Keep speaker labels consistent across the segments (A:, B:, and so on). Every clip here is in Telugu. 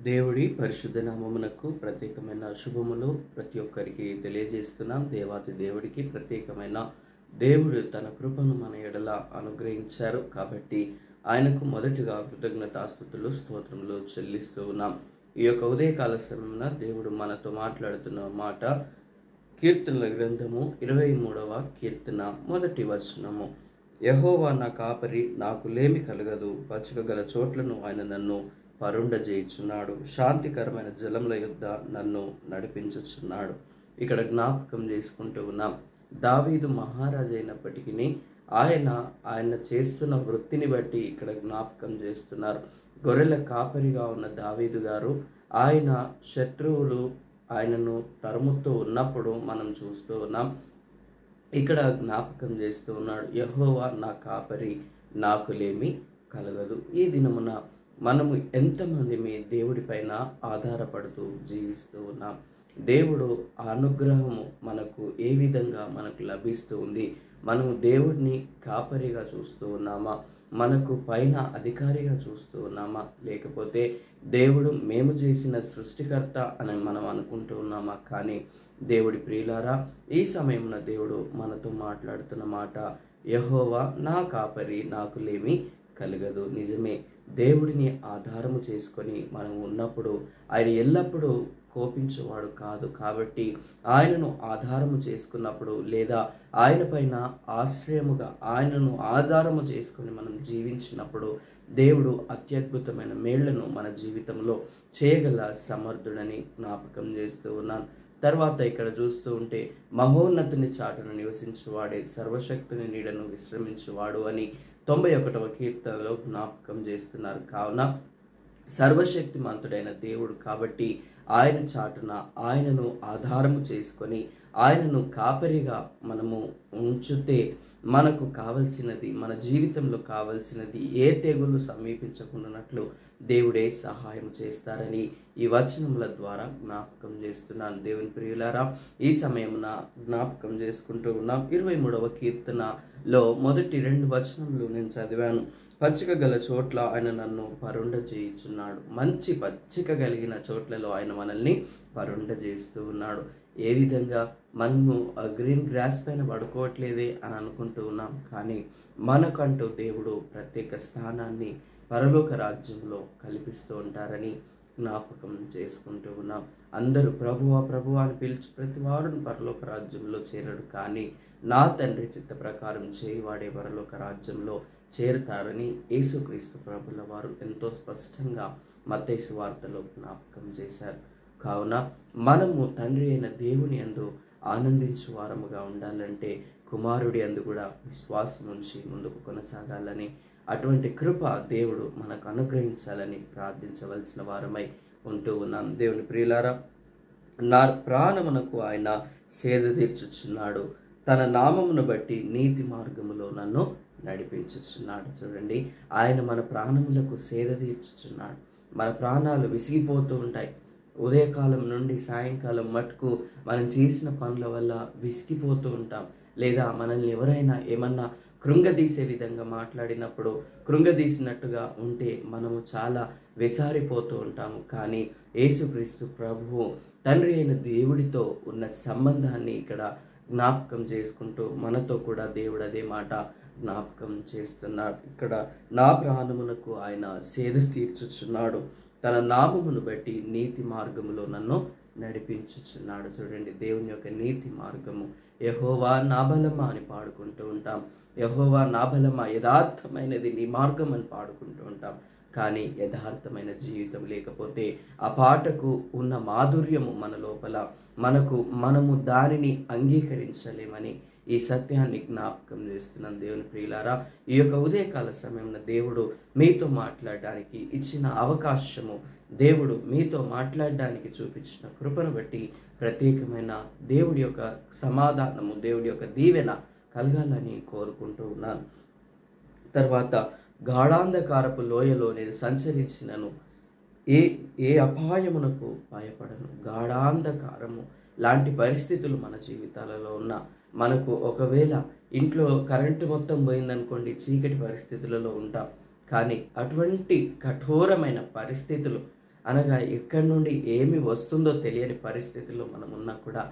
A: దేవుడి పరిశుద్ధ నామమునకు ప్రత్యేకమైన శుభములు ప్రతి ఒక్కరికి తెలియజేస్తున్నాం. దేవాతి దేవుడికి ప్రత్యేకమైన దేవుడు తన కృపను మన ఎడల అనుగ్రహించారు కాబట్టి ఆయనకు మొదటిగా కృతజ్ఞతాస్తుతులు స్తోత్రములు చెల్లిస్తూ ఉన్నాం. ఈ యొక్క ఉదయకాల సమయమున దేవుడు మనతో మాట్లాడుతున్న మాట కీర్తనల గ్రంథము 23వ కీర్తన మొదటి వచనము. యెహోవా నా కాపరి, నాకు లేమి కలగదు. పచ్చిక గల చోట్లను ఆయన నన్ను పరుండజేయుచున్నాడు. శాంతికరమైన జలముల యొద్ద నన్ను నడిపించుచున్నాడు. ఇక్కడ జ్ఞాపకం చేసుకుంటూ ఉన్నాం. దావీదు మహారాజు అయినప్పటికీ ఆయన చేస్తున్న వృత్తిని బట్టి ఇక్కడ జ్ఞాపకం చేస్తున్నారు. గొర్రెల కాపరిగా ఉన్న దావీదు గారు ఆయన శత్రువులు ఆయనను తరుముతూ ఉన్నప్పుడు మనం చూస్తూ ఉన్నాం. ఇక్కడ జ్ఞాపకం చేస్తూ ఉన్నాడు, యెహోవా నా కాపరి, నాకు లేమి కలగదు. ఈ దినమున మనము ఎంతమంది దేవుడి పైన ఆధారపడుతూ జీవిస్తూ ఉన్నాం. దేవుడు అనుగ్రహము మనకు ఏ విధంగా మనకు లభిస్తూ ఉంది? మనము దేవుడిని కాపరిగా చూస్తూ ఉన్నామా? మనకు పైన అధికారిగా చూస్తూ ఉన్నామా? లేకపోతే దేవుడు మేము చేసిన సృష్టికర్త అని మనం అనుకుంటూ ఉన్నామా? కానీ దేవుడి ప్రియులారా, ఈ సమయమున దేవుడు మనతో మాట్లాడుతున్న మాట, యెహోవా నా కాపరి, నాకు లేమి కలగదు. నిజమే, దేవుడిని ఆధారము చేసుకొని మనం ఉన్నప్పుడు ఆయన ఎల్లప్పుడూ కోపించేవాడు కాదు. కాబట్టి ఆయనను ఆధారము చేసుకున్నప్పుడు లేదా ఆయన పైన ఆశ్రయముగా ఆయనను ఆధారము చేసుకొని మనం జీవించినప్పుడు దేవుడు అత్యద్భుతమైన మేళ్లను మన జీవితంలో చేయగల సమర్థుడని జ్ఞాపకం చేస్తూ ఉన్నాను. తర్వాత ఇక్కడ చూస్తూ ఉంటే మహోన్నతుని చాటును నివసించువాడే సర్వశక్తుని నీడను విశ్రమించువాడు అని 91వ కీర్తనలో జ్ఞాపకం చేస్తున్నారు. కావున సర్వశక్తిమంతుడైన దేవుడు కాబట్టి ఆయన చాటున ఆయనను ఆధారము చేసుకొని ఆయనను కాపరిగా మనము ఉంచితే మనకు కావలసినది, మన జీవితంలో కావలసినది ఏ తెగులు సమీపించకుండానట్లు దేవుడే సహాయం చేస్తారని ఈ వచనముల ద్వారా జ్ఞాపకం చేస్తున్నాను. దేవుని ప్రియులారా, ఈ సమయమున జ్ఞాపకం చేసుకుంటూ ఉన్నాం. 23వ కీర్తనలో మొదటి 2 వచనములు నేను చదివాను. పచ్చిక గల చోట్ల ఆయన నన్ను పరుండ చేయుచున్నాడు. మంచి పచ్చిక కలిగిన చోట్లలో ఆయన మనల్ని పరుండ చేస్తూ ఉన్నాడు. ఏ విధంగా? మనము గ్రీన్ గ్రాస్ పైన పడుకోవట్లేదే అని అనుకుంటూ ఉన్నాం, కానీ మనకంటూ దేవుడు ప్రత్యేక స్థానాన్ని పరలోక రాజ్యంలో కల్పిస్తూ ఉంటారని జ్ఞాపకం చేసుకుంటూ ఉన్నాం. అందరూ ప్రభువా ప్రభువా అని పిలిచి ప్రతి వాడును పరలోక రాజ్యంలో చేరడు, కానీ నా తండ్రి చిత్త ప్రకారం చేయవాడే పరలోక రాజ్యంలో చేరుతారని యేసుక్రీస్తు ప్రభుల వారు ఎంతో స్పష్టంగా మత్తయి సువార్తలో జ్ఞాపకం చేశారు. కావున మనము తండ్రి అయిన దేవుని యందు ఆనందించు వారముగా ఉండాలంటే కుమారుడి యందు కూడా విశ్వాసం ఉంచి ముందుకు కొనసాగాలని, అటువంటి కృప దేవుడు మనకు అనుగ్రహించాలని ప్రార్థించవలసిన వారమై ఉంటూ ఉన్నాం. దేవుని ప్రియులారా, నా ప్రాణమునకు ఆయన సేద తీర్చుచున్నాడు. తన నామమును బట్టి నీతి మార్గములో నన్ను నడిపించుచున్నాడు. చూడండి, ఆయన మన ప్రాణములకు సేద తీర్చుచున్నాడు. మన ప్రాణాలు విసిగిపోతూ ఉంటాయి. ఉదయకాలం నుండి సాయంకాలం మటుకు మనం చేసిన పనుల వల్ల విసిగిపోతూ ఉంటాం. లేదా మనల్ని ఎవరైనా ఏమన్నా కృంగదీసే విధంగా మాట్లాడినప్పుడు, కృంగదీసినట్టుగా ఉంటే మనము చాలా వెసారిపోతూ ఉంటాము. కానీ యేసుక్రీస్తు ప్రభువు తండ్రి అయిన దేవుడితో ఉన్న సంబంధాన్ని ఇక్కడ జ్ఞాపకం చేసుకుంటూ మనతో కూడా దేవుడు అదే మాట జ్ఞాపకం చేస్తున్నాడు. ఇక్కడ నా ప్రాణమునకు ఆయన సేద తీర్చుచున్నాడు. తన నామమును బట్టి నీతి మార్గములో నన్ను నడిపించుచున్నాడు. చూడండి, దేవుని యొక్క నీతి మార్గము. యెహోవా నా బలమా అని పాడుకుంటూ ఉంటాం. యెహోవా నా బలమా, యథార్థమైనది నీ మార్గం అని పాడుకుంటూ ఉంటాం. కానీ యథార్థమైన జీవితం లేకపోతే ఆ పాటకు ఉన్న మాధుర్యము మన లోపల మనము దానిని అంగీకరించలేమని ఈ సత్యాన్ని జ్ఞాపకం చేస్తున్నాం. దేవుని ప్రియులారా, ఈ యొక్క ఉదయకాల సమయంలో దేవుడు మీతో మాట్లాడడానికి ఇచ్చిన అవకాశము, దేవుడు మీతో మాట్లాడడానికి చూపించిన కృపను బట్టి ప్రత్యేకమైన దేవుడి యొక్క సమాధానము, దేవుడి యొక్క దీవెన కలగాలని కోరుకుంటూ ఉన్నాను. తర్వాత, గాఢాంధకారపు లోయలో నేను సంచరించినను ఏ అపాయమునకు భయపడను. గాఢాంధకారము లాంటి పరిస్థితులు మన జీవితాలలో ఉన్న మనకు, ఒకవేళ ఇంట్లో కరెంటు మొత్తం పోయిందనుకోండి, చీకటి పరిస్థితులలో ఉంటాం. కానీ అటువంటి కఠోరమైన పరిస్థితులు అనగా ఎక్కడి నుండి ఏమి వస్తుందో తెలియని పరిస్థితుల్లో మనం ఉన్నా కూడా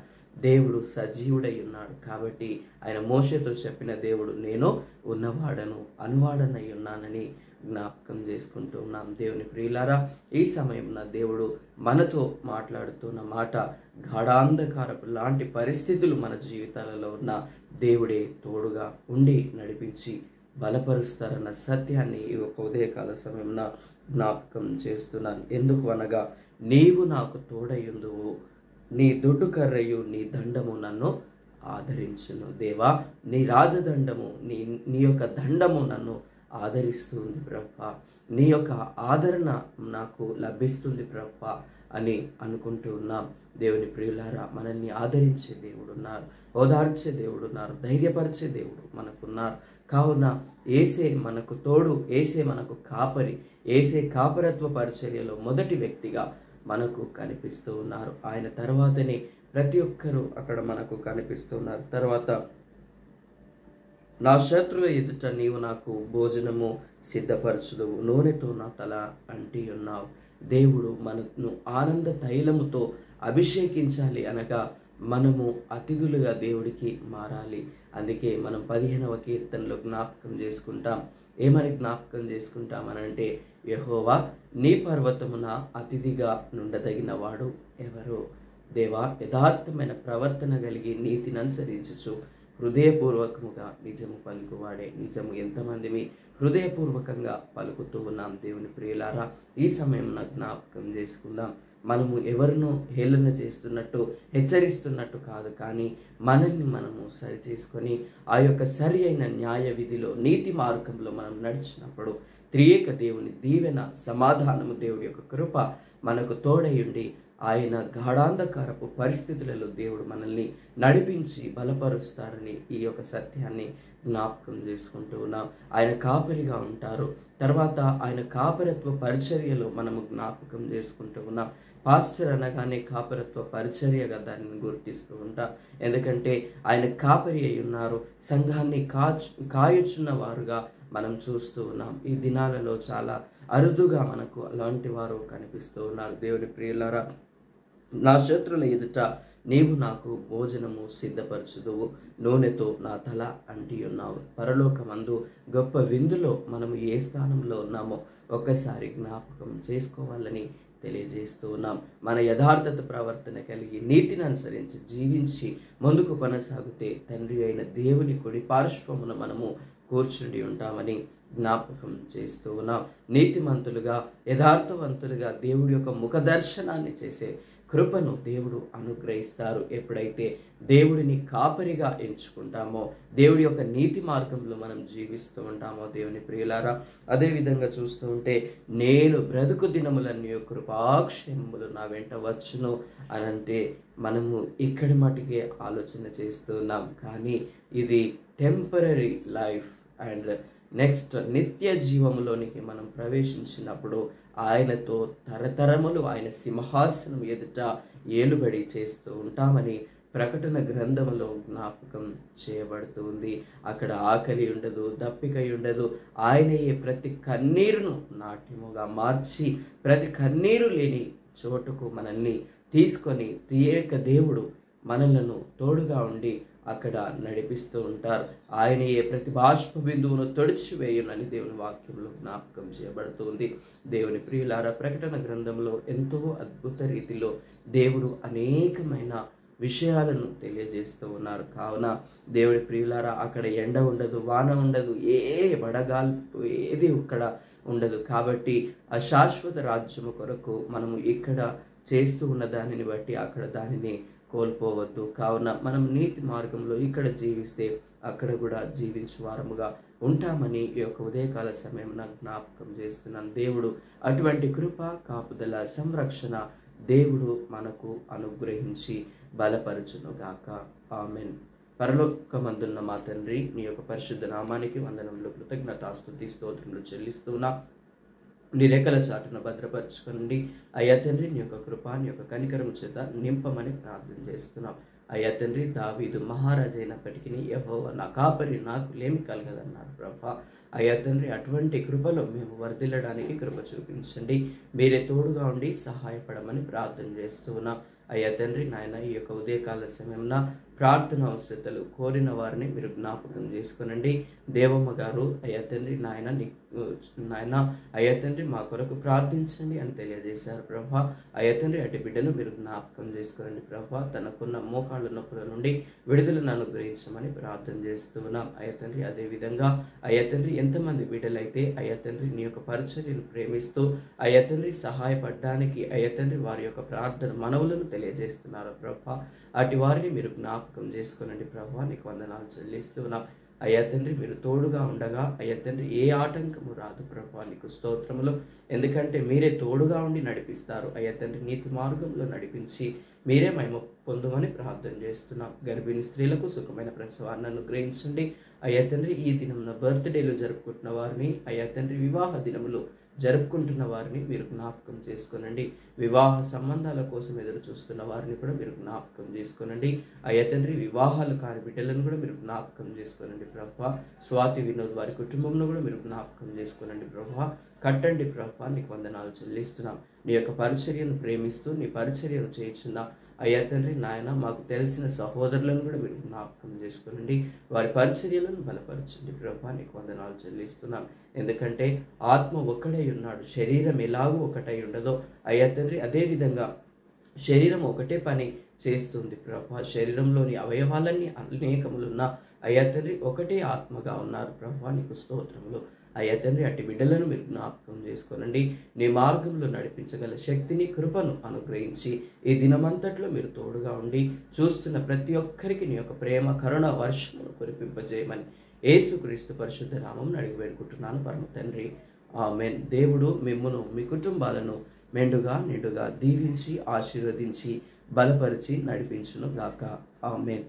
A: దేవుడు సజీవుడై ఉన్నాడు. కాబట్టి ఆయన మోషేతో చెప్పిన దేవుడు నేను ఉన్నవాడను అనువాడనై ఉన్నానని జ్ఞాపకం చేసుకుంటూ ఉన్నాం. దేవుని ప్రియులారా, ఈ సమయం నా దేవుడు మనతో మాట్లాడుతున్న మాట, గాఢాంధకారపు లాంటి పరిస్థితులు మన జీవితాలలో ఉన్న దేవుడే తోడుగా ఉండి నడిపించి బలపరుస్తారన్న సత్యాన్ని ఈ ఒక ఉదయకాల సమయంలో జ్ఞాపకం చేస్తున్నాను. ఎందుకు అనగా, నీవు నాకు తోడయుందువు, నీ దుడ్డు కర్రయు నీ దండము నన్ను ఆదరించును. దేవా, నీ రాజదండము నీ యొక్క దండము నన్ను ఆదరిస్తుంది ప్రభా, నీ యొక్క ఆదరణ నాకు లభిస్తుంది ప్రభా అని అనుకుంటూ ఉన్నాం. దేవుని ప్రియులారా, మనల్ని ఆదరించే దేవుడు ఉన్నారు, ఓదార్చే దేవుడు ఉన్నారు, ధైర్యపరిచే దేవుడు మనకున్నారు. కావున ఏసే మనకు తోడు, ఏసే మనకు కాపరి, ఏసే కాపరత్వ పరిచర్యలో మొదటి వ్యక్తిగా మనకు కనిపిస్తూ ఉన్నారు. ఆయన తర్వాతనే ప్రతి ఒక్కరూ అక్కడ మనకు కనిపిస్తూ ఉన్నారు. తర్వాత, నా శత్రువుల ఎదుట నీవు నాకు భోజనము సిద్ధపరచుదువు, నూనెతో నా తల అంటి ఉన్నావు. దేవుడు మనను ఆనంద తైలముతో అభిషేకించాలి అనగా మనము అతిథులుగా దేవుడికి మారాలి. అందుకే మనం 15వ కీర్తనలో జ్ఞాపకం చేసుకుంటాం. ఏమని జ్ఞాపకం చేసుకుంటామనంటే, యెహోవా, నీ పర్వతమున అతిథిగా నుండదగిన వాడు ఎవరు? దేవా, యథార్థమైన ప్రవర్తన కలిగి నీతిని అనుసరించుచు హృదయపూర్వకముగా నిజము పలుకువాడే. నిజము ఎంతమందిమి హృదయపూర్వకంగా పలుకుతూ ఉన్నాం. దేవుని ప్రియులారా, ఈ సమయం జ్ఞాపకం చేసుకుందాం. మనము ఎవరినో హేళన చేస్తున్నట్టు, హెచ్చరిస్తున్నట్టు కాదు, కానీ మనల్ని మనము సరి చేసుకొని ఆ యొక్క సరి అయిన న్యాయ విధిలో, నీతి మార్గంలో మనం నడిచినప్పుడు త్రియేక దేవుని దీవెన, సమాధానము, దేవుడి యొక్క కృప మనకు తోడయుండి ఆయన గాఢాంధకారపు పరిస్థితులలో దేవుడు మనల్ని నడిపించి బలపరుస్తారని ఈ యొక్క సత్యాన్ని జ్ఞాపకం చేసుకుంటూ ఉన్నాం. ఆయన కాపరిగా ఉంటారు. తర్వాత ఆయన కాపరత్వ పరిచర్యలో మనము జ్ఞాపకం చేసుకుంటూ ఉన్నాం. పాస్టర్ అనగానే కాపరత్వ పరిచర్యగా దానిని గుర్తిస్తూ ఉంటాం. ఎందుకంటే ఆయన కాపరి అయి ఉన్నారు, సంఘాన్ని కాయుచున్న వారుగా మనం చూస్తూ ఉన్నాం. ఈ దినాలలో చాలా అరుదుగా మనకు అలాంటి వారు కనిపిస్తూ ఉన్నారు. దేవుని ప్రియులారా, నా శత్రుల ఎదుట నీవు నాకు భోజనము సిద్ధపరచుదువు, నూనెతో నా తల అంటి ఉన్నావు. పరలోకమందు గొప్ప విందులో మనము ఏ స్థానంలో ఉన్నామో ఒక్కసారి జ్ఞాపకం చేసుకోవాలని తెలియజేస్తూ ఉన్నాం. మన యథార్థత ప్రవర్తన కలిగి నీతిని అనుసరించి జీవించి ముందుకు కొనసాగితే తండ్రి అయిన దేవుని కుడి పార్శ్వమున మనము కూర్చుండి ఉంటామని జ్ఞాపకం చేస్తూ ఉన్నాం. నీతిమంతులుగా, యథార్థవంతులుగా దేవుడి యొక్క ముఖ దర్శనాన్ని చేసే కృపను దేవుడు అనుగ్రహిస్తారు. ఎప్పుడైతే దేవుడిని కాపరిగా ఎంచుకుంటామో, దేవుడి యొక్క నీతి మార్గంలో మనం జీవిస్తూ ఉంటామో. దేవుని ప్రియులారా, అదేవిధంగా చూస్తూ ఉంటే, నేను బ్రతుకు దినములన్నీ కృపాక్షేమములు నా వెంట వచ్చును అనంటే మనము ఇక్కడి మటుకే ఆలోచన చేస్తున్నాం. కానీ ఇది టెంపరరీ లైఫ్. అండ్ నెక్స్ట్ నిత్య జీవములోనికి మనం ప్రవేశించినప్పుడు ఆయనతో తరతరములు ఆయన సింహాసనం ఎదుట ఏలుబడి చేస్తూ ఉంటామని ప్రకటన గ్రంథంలో జ్ఞాపకం చేయబడుతుంది. అక్కడ ఆకలి ఉండదు, దప్పిక ఉండదు. ఆయనయే ప్రతి కన్నీరును నాట్యముగా మార్చి ప్రతి కన్నీరు లేని చోటుకు మనల్ని తీసుకొని త్రియేక దేవుడు మనలను తోడుగా ఉండి అక్కడ నడిపిస్తూ ఉంటారు. ఆయనయే ప్రతి బాష్ప బిందువును తొడిచివేయునని దేవుని వాక్యంలో జ్ఞాపకం చేయబడుతుంది. దేవుని ప్రియులారా, ప్రకటన గ్రంథంలో ఎంతో అద్భుత రీతిలో దేవుడు అనేకమైన విషయాలను తెలియజేస్తూ ఉన్నారు. కావున దేవుడి ప్రియులారా, అక్కడ ఎండ ఉండదు, వాన ఉండదు, ఏ వడగాల్పు ఏది ఇక్కడ ఉండదు. కాబట్టి ఆ శాశ్వత రాజ్యము కొరకు మనము ఇక్కడ చేస్తూ ఉన్న దానిని బట్టి అక్కడ దానిని కోల్పోవద్దు. కావున మనం నీతి మార్గంలో ఇక్కడ జీవిస్తే అక్కడ కూడా జీవించే వారముగా ఉంటామని ఈ యొక్క ఉదయకాల సమయం నాకు జ్ఞాపకం చేస్తున్నాను. దేవుడు అటువంటి కృప, కాపుదల, సంరక్షణ దేవుడు మనకు అనుగ్రహించి బలపరచునుగాక. ఆమెన్. పరలోకమందున్న మా తండ్రి, నీ యొక్క పరిశుద్ధ నామానికి వందనములు, కృతజ్ఞతాస్తుతి, స్తోత్రములు చెల్లిస్తున్నా. నీ రెక్కల చాటున భద్రపరచుకోండి అయ్యా తండ్రి. నీ యొక్క కృప, నీ యొక్క కనికరం చేత నింపమని ప్రార్థన చేస్తున్నాం అయ్యా తండ్రి, దావీదు మహారాజు అయినప్పటికీ యెహోవా నా కాపరి, నాకు లేమి కలగదన్నాడు ప్రభా. అయ్యా తండ్రి, అటువంటి కృపలో మేము వర్ధిల్లడానికి కృప చూపించండి. మీరే తోడుగా ఉండి సహాయపడమని ప్రార్థన చేస్తూ ఉన్నాం. అయ్యా తండ్రి నాయన, ఈ యొక్క ఉదయకాల సమయంలో ప్రార్థన అవసరతలు కోరిన వారిని మీరు జ్ఞాపకం చేసుకునండి. దేవమ్మ గారు అయ్యా తండ్రి నాయన అయ్యా తండ్రి మా కొరకు ప్రార్థించండి అని తెలియజేశారు ప్రభా. అయ్యా తండ్రి, అటు బిడ్డను మీరు జ్ఞాపకం చేసుకోనండి ప్రభా. తనకున్న మోకాళ్ళ నొప్పుల నుండి విడుదలను అనుగ్రహించమని ప్రార్థన చేస్తూ ఉన్నాం. అయ్యా తండ్రి, అదేవిధంగా అయ్యా తండ్రి, ఎంతమంది బిడ్డలైతే అయ్యా తండ్రి నీ యొక్క పరిచర్యను ప్రేమిస్తూ అయ్యా తండ్రి సహాయపడడానికి అయ్యా తండ్రి వారి యొక్క ప్రార్థన మనవులను తెలియజేస్తున్నారు ప్రభా. అటు వారిని మీరు జ్ఞాపకం చేసుకోనండి ప్రభా. నీకు వందనాలు చెల్లిస్తున్నాం. అయ్యా తండ్రి, మీరు తోడుగా ఉండగా అయ్యా తండ్రి ఏ ఆటంకము రాదు ప్రభా. నీకు స్తోత్రములు. ఎందుకంటే మీరే తోడుగా ఉండి నడిపిస్తారు. అయ్యా తండ్రి, నీతి మార్గంలో నడిపించి మీరే మహిమ పొందమని ప్రార్థన చేస్తున్నాం. గర్భిణీ స్త్రీలకు సుఖమైన ప్రసవాన్ని అనుగ్రహించండి. అయ్యా తండ్రి, ఈ దినం బర్త్డేలు జరుపుకుంటున్న వారిని అయ్యా తండ్రి, వివాహ దినములు జరుపుకుంటున్న వారిని మీరు జ్ఞాపకం చేసుకోనండి. వివాహ సంబంధాల కోసం ఎదురు చూస్తున్న వారిని కూడా మీరు జ్ఞాపకం చేసుకోనండి. అయ్యా తండ్రి, వివాహాలు కాని బిడ్డలను కూడా మీరు జ్ఞాపకం చేసుకోనండి ప్రభా. స్వాతి వినోద్ వారి కుటుంబంలో కూడా మీరు జ్ఞాపకం చేసుకోనండి ప్రభా. కట్టండి ప్రభా. నీకు వందనాలు చెల్లిస్తున్నాం. నీ యొక్క పరిచర్యను ప్రేమిస్తూ నీ పరిచర్యను చేయుచున్న అయ్యా తండ్రి నాయన, మాకు తెలిసిన సహోదరులను కూడా మీరు జ్ఞాపకం చేసుకోనండి. వారి పరిచర్యలను బలపరచండి ప్రభా. నీకు వందనాలు చెల్లిస్తున్నాం. ఎందుకంటే ఆత్మ ఒక్కడై ఉన్నాడు, శరీరం ఎలాగూ ఒకటై ఉండదో అయ్యా తండ్రి, అదేవిధంగా శరీరం ఒకటే పని చేస్తుంది ప్రభా. శరీరంలోని అవయవాలన్నీ అనేకములున్న అయ్యా తండ్రి ఒకటే ఆత్మగా ఉన్నారు ప్రభా. నీకు స్తోత్రములు. అయ్యా తండ్రి, అట్టి బిడ్డలను మీరు జ్ఞాపకం చేసుకోనండి. నీ మార్గంలో నడిపించగల శక్తిని, కృపను అనుగ్రహించి ఈ దినమంతట్లో మీరు తోడుగా ఉండి చూస్తున్న ప్రతి ఒక్కరికి నీ యొక్క ప్రేమ, కరుణ వర్షమును కురిపింపజేయమని యేసుక్రీస్తు పరిశుద్ధ నామం అడిగి వేడుకుంటున్నాను పరమ తండ్రి. ఆమేన్. దేవుడు మిమ్మును మీ కుటుంబాలను మెండుగా నిండుగా దీవించి ఆశీర్వదించి బలపరిచి నడిపించును గాక. ఆమేన్.